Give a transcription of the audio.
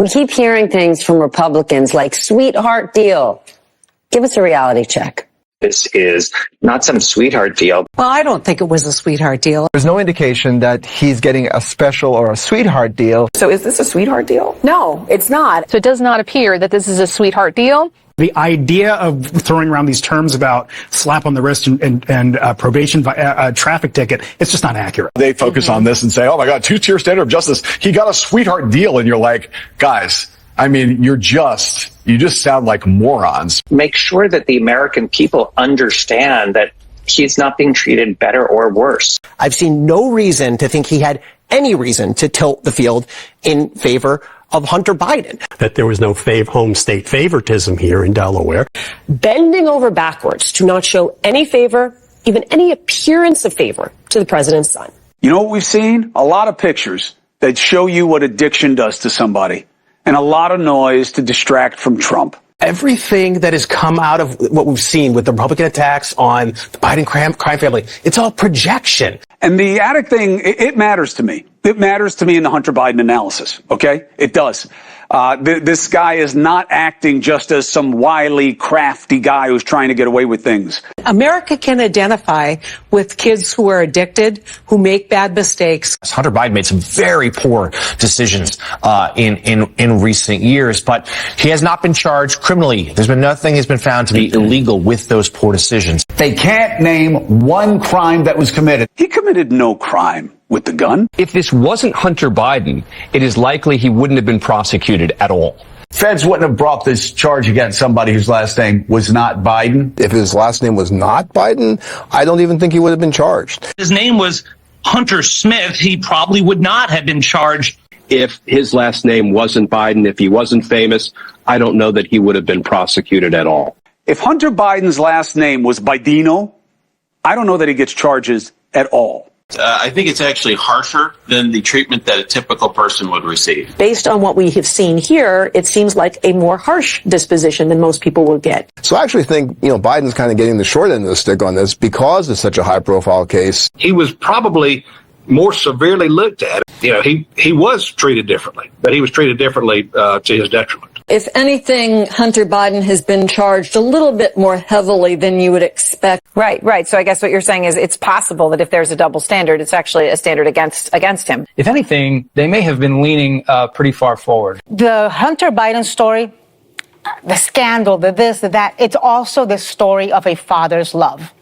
We keep hearing things from Republicans like sweetheart deal. Give us a reality check. This is not some sweetheart deal. Well, I don't think it was a sweetheart deal. There's no indication that he's getting a special or a sweetheart deal. So is this a sweetheart deal? No, it's not. So it does not appear that this is a sweetheart deal. The idea of throwing around these terms about slap on the wrist and probation, traffic ticket, it's just not accurate. They focus on this and say, oh my God, two-tier standard of justice. He got a sweetheart deal. And you're like, guys, I mean, you just sound like morons. Make sure that the American people understand that he's not being treated better or worse. I've seen no reason to think he had any reason to tilt the field in favor of Hunter Biden. That there was no home state favoritism here in Delaware. Bending over backwards to not show any favor, even any appearance of favor, to the president's son. You know what we've seen? A lot of pictures that show you what addiction does to somebody. And a lot of noise to distract from Trump. Everything that has come out of what we've seen with the Republican attacks on the Biden crime family, it's all projection. And the addict thing, it matters to me. It matters to me in the Hunter Biden analysis, okay? It does. This guy is not acting just as some wily, crafty guy who's trying to get away with things. America can identify with kids who are addicted, who make bad mistakes. Hunter Biden made some very poor decisions in recent years, but he has not been charged criminally. There's been nothing has been found to be illegal with those poor decisions. They can't name one crime that was committed. He committed no crime with the gun. If this wasn't Hunter Biden, it is likely he wouldn't have been prosecuted at all. Feds wouldn't have brought this charge against somebody whose last name was not Biden. If his last name was not Biden, I don't even think he would have been charged. His name was Hunter Smith. He probably would not have been charged. If his last name wasn't Biden, if he wasn't famous, I don't know that he would have been prosecuted at all. If Hunter Biden's last name was Bidino, I don't know that he gets charges at all. I think it's actually harsher than the treatment that a typical person would receive. Based on what we have seen here, it seems like a more harsh disposition than most people will get. So I actually think, Biden's kind of getting the short end of the stick on this because it's such a high-profile case. He was probably more severely looked at. He was treated differently, but he was treated differently to his detriment. If anything, Hunter Biden has been charged a little bit more heavily than you would expect. Right. So I guess what you're saying is it's possible that if there's a double standard, it's actually a standard against him. If anything, they may have been leaning pretty far forward. The Hunter Biden story, the scandal, the this, the that, it's also the story of a father's love.